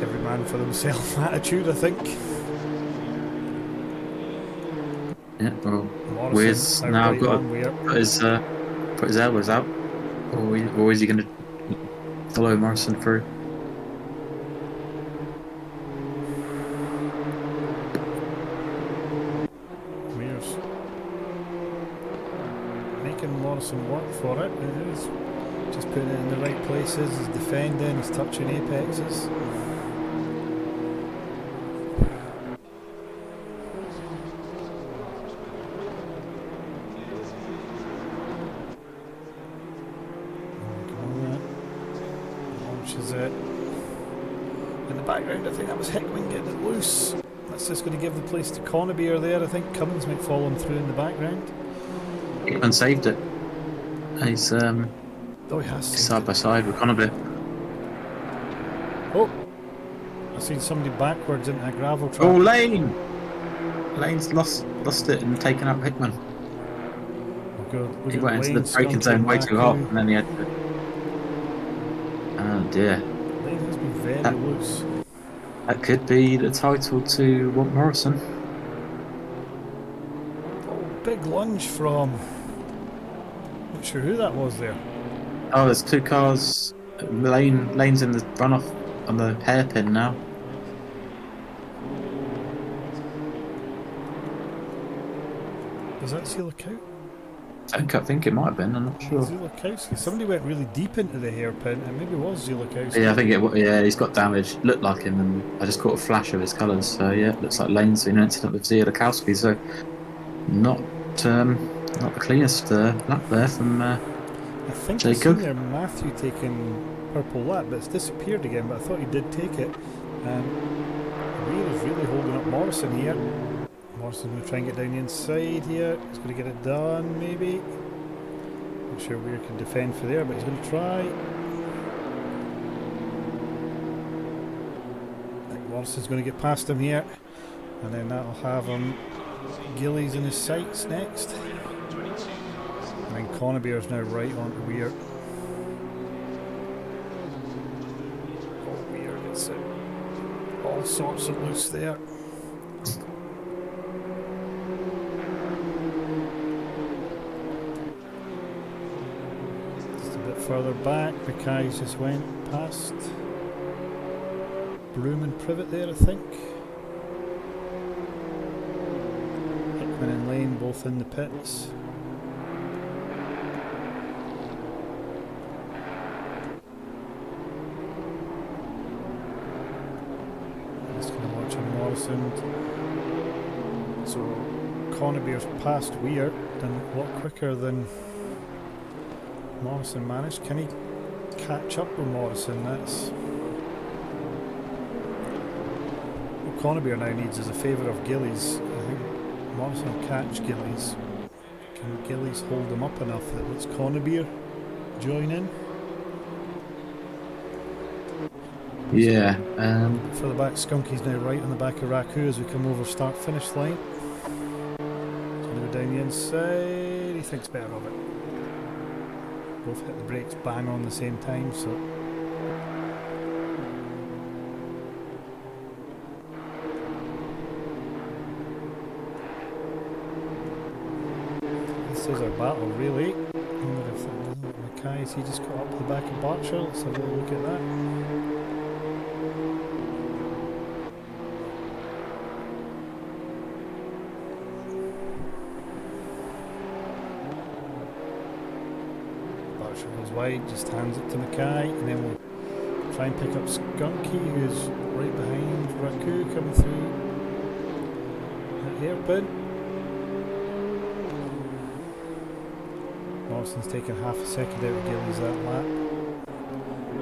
every man for themselves attitude, I think. Yeah, well, Weir's now got to put his elbows out, or is he going to follow Morrison through? Weir's making Morrison work for it. He's just putting it in the right places. He's defending. He's touching apexes. In the background, I think that was Hickman getting it loose. That's just going to give the place to Connebier there. I think Cummins might follow him through in the background. Hickman saved it. He's he has side by side with Connebier. Oh, I've seen somebody backwards into a gravel trap. Oh, Lane! Lane's lost it and taken out Hickman. Oh, God. He went into the braking zone way too hot, and then he had to... Oh dear. Lane has been very loose. That could be the title to Want Morrison. Oh, big lunge from... Not sure who that was there. Oh, there's 2 cars. Lane's in the runoff on the hairpin now. Does that seal a count? I think it might have been, I'm not sure. Zielakowski. Somebody went really deep into the hairpin, and maybe it was Zielakowski. Yeah, I think he's got damage. Looked like him, and I just caught a flash of his colours. So yeah, looks like Lane's been in an incident with Zielakowski. So not the cleanest lap there from I think I've seen there Matthew taking purple lap, but it's disappeared again. But I thought he did take it. Weir is really holding up Morrison here. Morrison's going to try and get down the inside here. He's going to get it done, maybe. Not sure Weir can defend for there, but he's going to try. I think Morrison's going to get past him here, and then that'll have him. Gillies in his sights next. And then Connebier's now right onto Weir. Oh, Weir gets it. All sorts of loose there. Just a bit further back, Mackay just went past. Room and Privet there, I think. Hickman and Lane both in the pits. Just going to watch on Morrison. So Conybear's past Weir, done a lot quicker than Morrison managed. Can he catch up with Morrison? That's what Conybear now needs is a favour of Gillies. I think Morrison will catch Gillies. Can Gillies hold him up enough that lets Conybear join in? Yeah. For the back, Skunky's now right on the back of Raku as we come over start finish line. He's going to go down the inside. He thinks better of it. Both hit the brakes bang on the same time, so this is our battle really. Mackay, has he just got up the back of Berkshire? Let's have a look at that. Goes wide, just hands it to Mackay, and then we'll try and pick up Skunky, who's right behind Raku coming through that hairpin. Morrison's taken half a second out of Gillies that lap.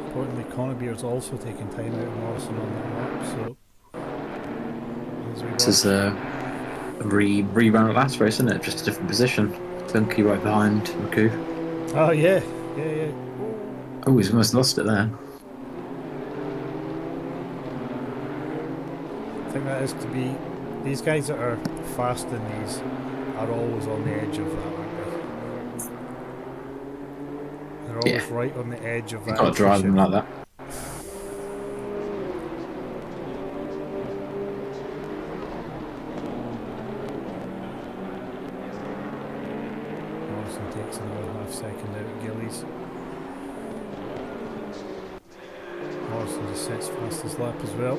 Importantly, Conybear's also taken time out of Morrison on that lap, so this is a rerun of last race, isn't it? Just a different position. Skunky right behind Raku. Oh yeah. Yeah. Oh, he's almost lost it there. I think that is to be... These guys that are fast in these are always on the edge of that, aren't they? They're always right on the edge of that. You've got to drive them like that. Morrison takes another half second out of Gillies. Morrison just sets fastest lap as well.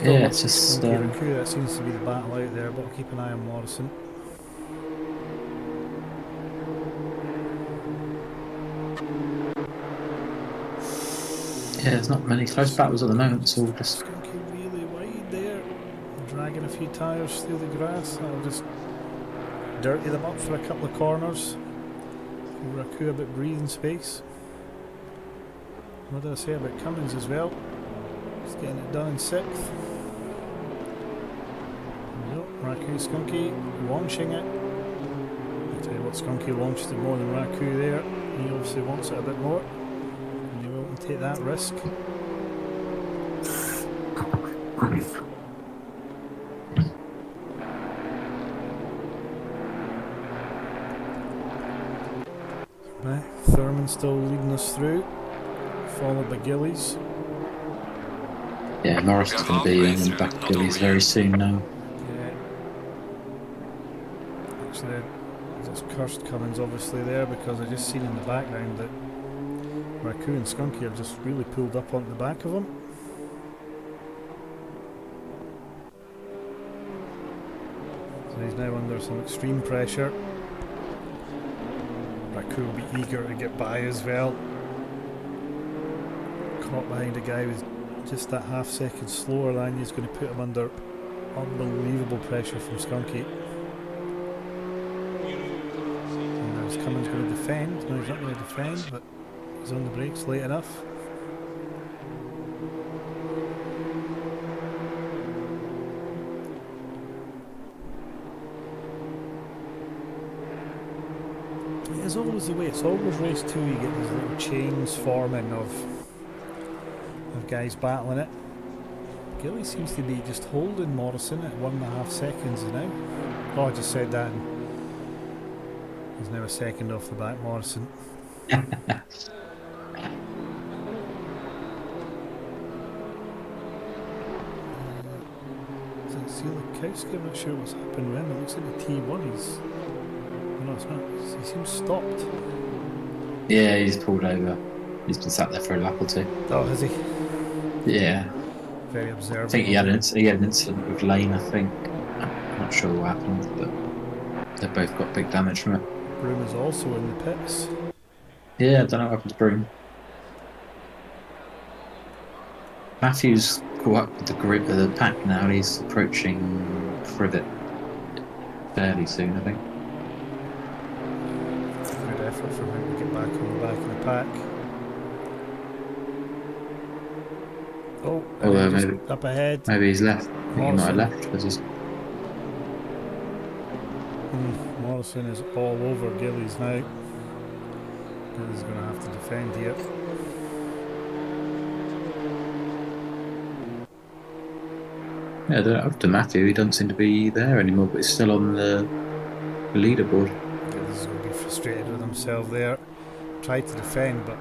Yeah, it's just... that seems to be the battle out there, but I'll keep an eye on Morrison. Yeah, there's not many close battles at the moment, it's all just... Skunky really wide there, dragging a few tyres through the grass. That'll just dirty them up for a couple of corners. Give Raku a bit breathing space. What did I say about Cummins as well? He's getting it done in 6th. Raku, Skunky launching it. I'll tell you what, Skunky launched it more than Raku there. He obviously wants it a bit more. And you're willing to take that risk. Thurman still leading us through, followed by Gillies. Yeah, Norris is going to be in the back of Gillies very soon now. Yeah. Actually, I just cursed Cummins obviously there because I just seen in the background that Raku and Skunky have just really pulled up onto the back of him. So he's now under some extreme pressure. Raku will be eager to get by as well. Caught behind a guy with just that half second slower than he's going to put him under unbelievable pressure from Skunky. And now Cummins going to defend. No, he's not going to defend, but he's on the brakes late enough. It's always the way, it's always race 2 you get these little chains forming of guys battling it. Gilly seems to be just holding Morrison at 1.5 seconds now. Oh, I just said that and he's now a second off the back, Morrison. Zolder, I'm not sure what's happened with him. It looks like the T1 he's it's not. He seems stopped. Yeah, he's pulled over. He's been sat there for a lap or two. Oh, has he? Yeah. Very I observant. think he had an incident with Lane, I think. I'm not sure what happened, but they both got big damage from it. Broom is also in the pits. Yeah, I don't know what happened to Broom. Matthews caught up with the pack now, and he's approaching Privet fairly soon, I think. Good effort from him to get back on the back of the pack. Oh, Although just maybe up ahead. maybe he's left. I think he might have left because he's. Morrison is all over Gillies now. Gillies going to have to defend here. Yeah, up to Matthew, he doesn't seem to be there anymore, but he's still on the leaderboard. Gillies is going to be frustrated with himself there. Tried to defend, but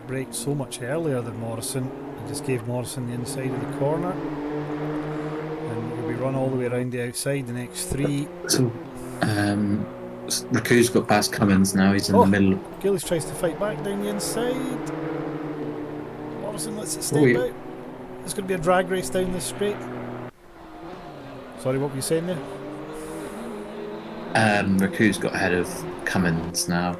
braked so much earlier than Morrison. He just gave Morrison the inside of the corner. And he'll be run all the way around the outside the next three. So, Raku's got past Cummins now, he's in the middle. Gillies tries to fight back down the inside. Morrison lets it step out. It's going to be a drag race down this straight. Sorry, what were you saying there? Raku's got ahead of Cummins now.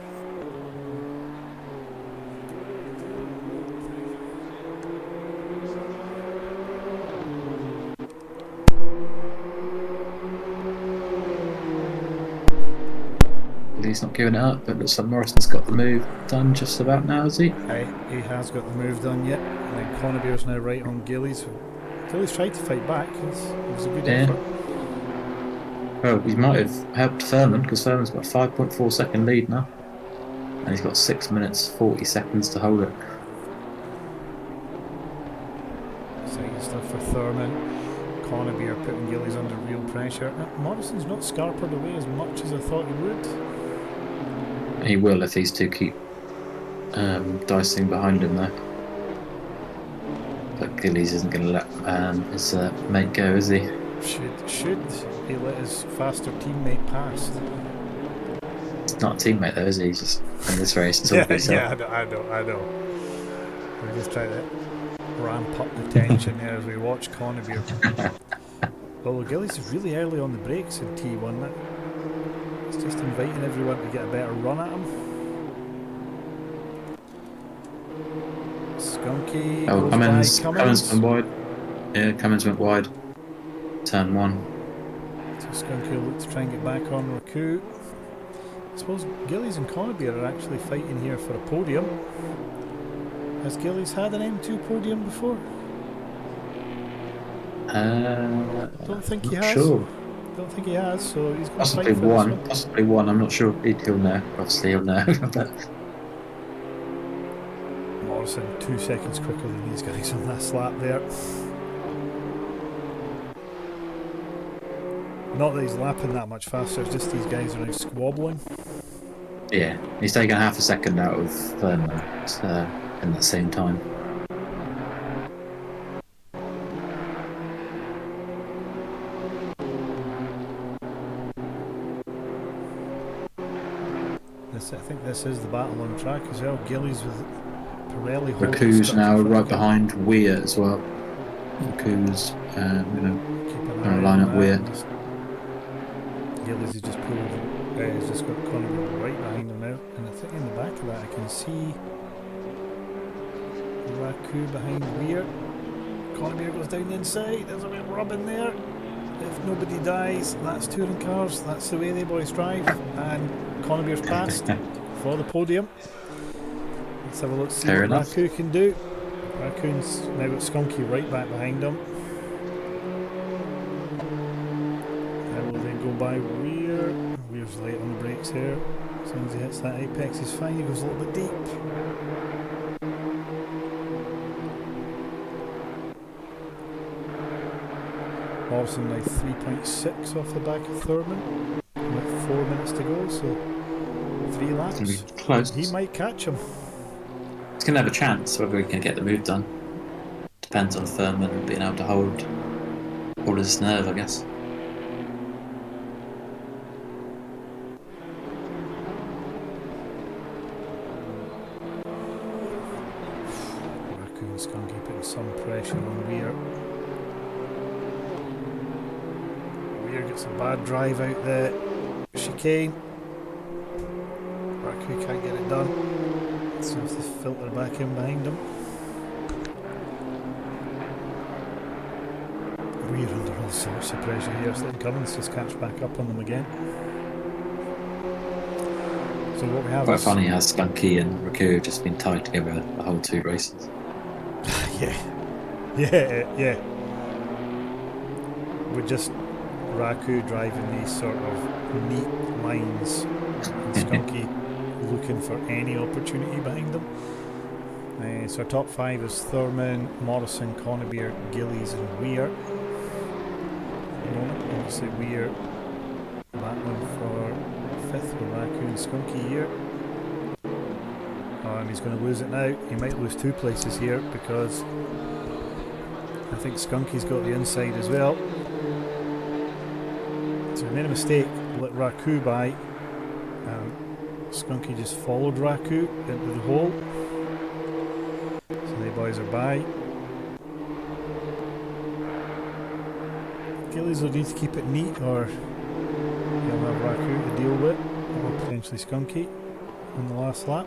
He's not giving it up, but it looks like Morrison's got the move done just about now, has he? He has got the move done yet. And then Conybeare's now right on Gillies. Gillies tried to fight back. It was a good effort. Well, he might have helped Thurman, because Thurman's got a 5.4 second lead now. And he's got 6 minutes 40 seconds to hold it. Exciting stuff for Thurman. Conybeare putting Gillies under real pressure. Morrison's not scarpered away as much as I thought he would. He will if these two keep dicing behind him though. But Gillies isn't going to let his mate go, is he? Should he let his faster teammate past? It's not a teammate though, is he? He's just in this race. It's all I know. We're just trying to ramp up the tension there as we watch Conybeare. Although Gillies is really early on the brakes in T1. It's just inviting everyone to get a better run at him. Skunky. Oh, Cummins went wide. Yeah, Cummins went wide. Turn 1. So Skunky will look to try and get back on Raku. I suppose Gillies and Conybeare are actually fighting here for a podium. Has Gillies had an M2 podium before? Don't think he has. Sure. Don't think he has, so he's going Possibly to fight for one. this one. Possibly one. I'm not sure. He'll know. Obviously, he'll know. But Morrison 2 seconds quicker than these guys on that slap there. Not that he's lapping that much faster, it's just these guys are now squabbling. yeah, he's taken half a second out of Thurman in that same time. I think this is the battle on track as well. Gillies with Pirelli. Raku's now right behind Weir as well. Raku's going to line up Weir. Gillies has just pulled. He's just got Connor right behind him now, and I think in the back of that I can see Raku behind Weir. Connor goes down the inside. There's a bit of rub in there. If nobody dies, that's touring cars. That's the way they boys drive. And Conybeare's passed for the podium. Let's have a look, see what Raku can do. Raku's now got Skunky right back behind him. How will they go by Weir? Weir's late on the brakes here. As soon as he hits that apex, he's fine. He goes a little bit deep. Morrison now 3.6 off the back of Thurman. With 4 minutes to go, so 3 laps. It's gonna be close. He might catch him. He's going to have a chance whether he can get the move done. Depends on Thurman being able to hold his nerve, I guess. Skunky putting some pressure on Weir. Weir gets a bad drive out the chicane. Raku can't get it done. So have to filter back in behind him. We're under all sorts of pressure here, so Cummins just catch back up on them again. So what we have quite is... funny how Skunky and Raku have just been tied together the whole 2 races. yeah. We're just Raku driving these sort of neat lines and Skunky looking for any opportunity behind them. So our top 5 is Thurman, Morrison, Conybeare, Gillies and Weir. Obviously Weir battling for 5th with Raku and Skunky here. And he's going to lose it now. He might lose 2 places here because I think Skunky's got the inside as well. So he made a mistake, let Raku by. Skunky just followed Raku into the hole. So the boys are by. Gillies will need to keep it neat or he'll have Raku to deal with, or potentially Skunky on the last lap.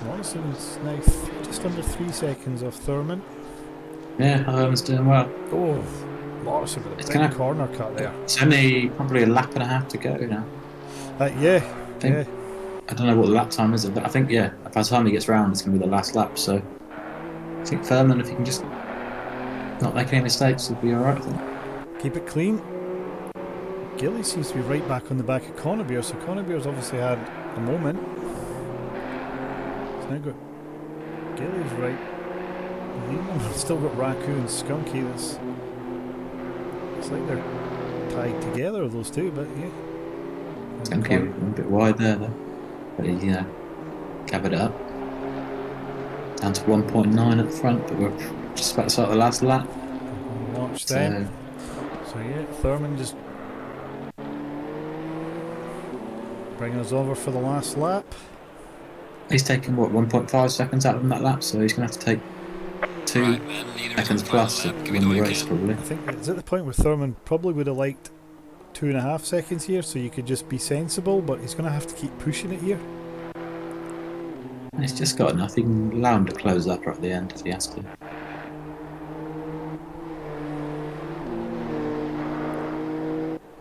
Morrison's now just under 3 seconds off Thurman. Yeah, Herman's doing well. Oh, Morrison with a It's big gonna- corner cut there. It's only probably a lap and a half to go now. Yeah. I don't know what the lap time is, but I think, by the time he gets round, it's going to be the last lap. So I think Thurman, if he can just not make any mistakes, will be alright, I think. Keep it clean. Gilly seems to be right back on the back of Conybeare, so Conybeare's obviously had a moment. It's now got Gilly's right. Still got Raku and Skunky. It's like they're tied together, those two, but yeah. Skunky a bit wide there, though. But he gathered it up. Down to 1.9 at the front, but we're just about to start the last lap. Watch them. So yeah, Thurman just bringing us over for the last lap. He's taken, 1.5 seconds out of that lap, so he's going to have to take 2 Right, then, leaders seconds on the plus final to lap. Give it win all the you race, can. probably. I think it's at the point where Thurman probably would have liked 2.5 seconds here, so you could just be sensible, but he's going to have to keep pushing it here. And he's just got enough. He can allow him to close up right at the end if he has to.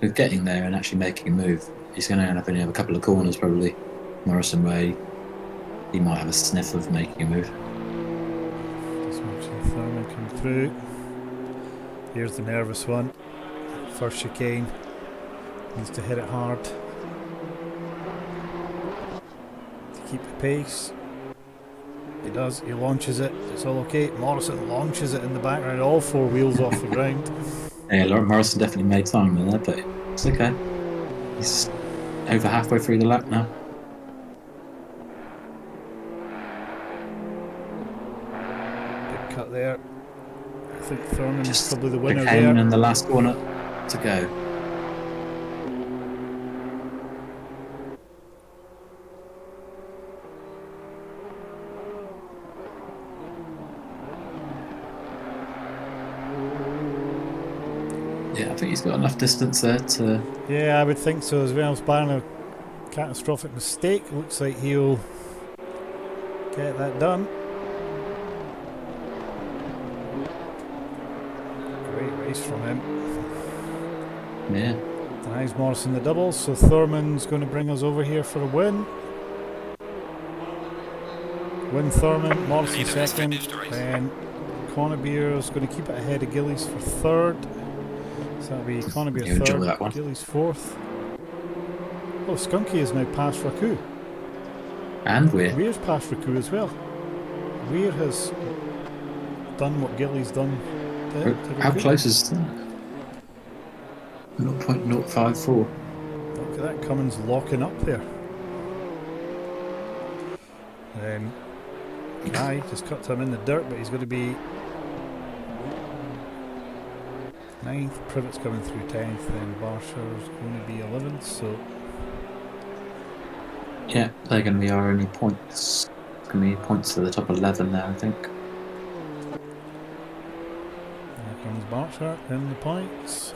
With getting there and actually making a move, he's going to end up only have a couple of corners, probably. Morrison way, he might have a sniff of making a move. Just watching Thurman come through. Here's the nervous one. First chicane. Needs to hit it hard. To keep the pace. He does. He launches it. It's all okay. Morrison launches it in the background. All 4 wheels off the ground. Yeah, Morrison definitely made time there, but it's okay. He's over halfway through the lap now. Big cut there. I think Thurman is probably the winner chicane there. and the last corner to go. Yeah, I think he's got enough distance there to... Yeah, I would think so as well. It's barring a catastrophic mistake. Looks like he'll get that done. Great race from him. Yeah. Denies Morrison the double, so Thurman's going to bring us over here for a win. Win Thurman, Morrison Leader has second, finished the race. then Conybeare's going to keep it ahead of Gillies for third. So that'll be Conybeare You enjoy third, that one. Gillies fourth. Oh, Skunky is now past Raku. And Weir's past Raku as well. Weir has done what Gillies done to How Raku. close is that? 0.054. Look at that, Cummins locking up there. Guy just cut him in the dirt, but he's going to be 9th. Privet's coming through 10th, then Barsher's going to be 11th. So Yeah, they're going to be our only points. Going to be points to the top 11 there, I think. Here comes Barcher in the points.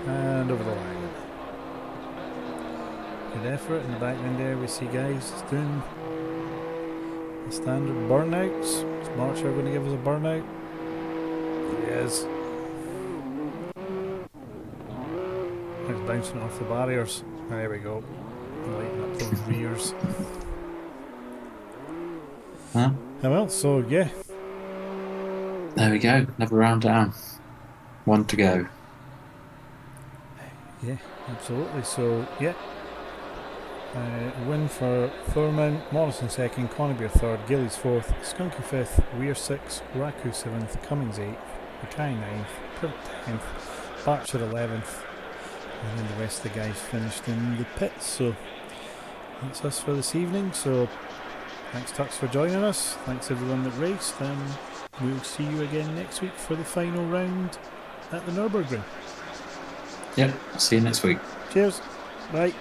And over the line. Good effort in the background there. We see guys doing the standard burnouts. Is Barcher going to give us a burnout? He is. He's bouncing off the barriers. There we go. Lighting up those rears. Huh? Oh well, so yeah. There we go. Another round down. One to go. Yeah, absolutely. So, yeah. Win for Thurman, Morrison second, Conybeare third, Gillies fourth, Skunky fifth, Weir sixth, Raku seventh, Cummings eighth, Mackay ninth, Privet 10th, Barcher 11th, and then the rest of the guys finished in the pits. So that's us for this evening. So thanks Tux for joining us, thanks everyone that raced, and we'll see you again next week for the final round at the Nürburgring. Yep, see you next week. Cheers, bye.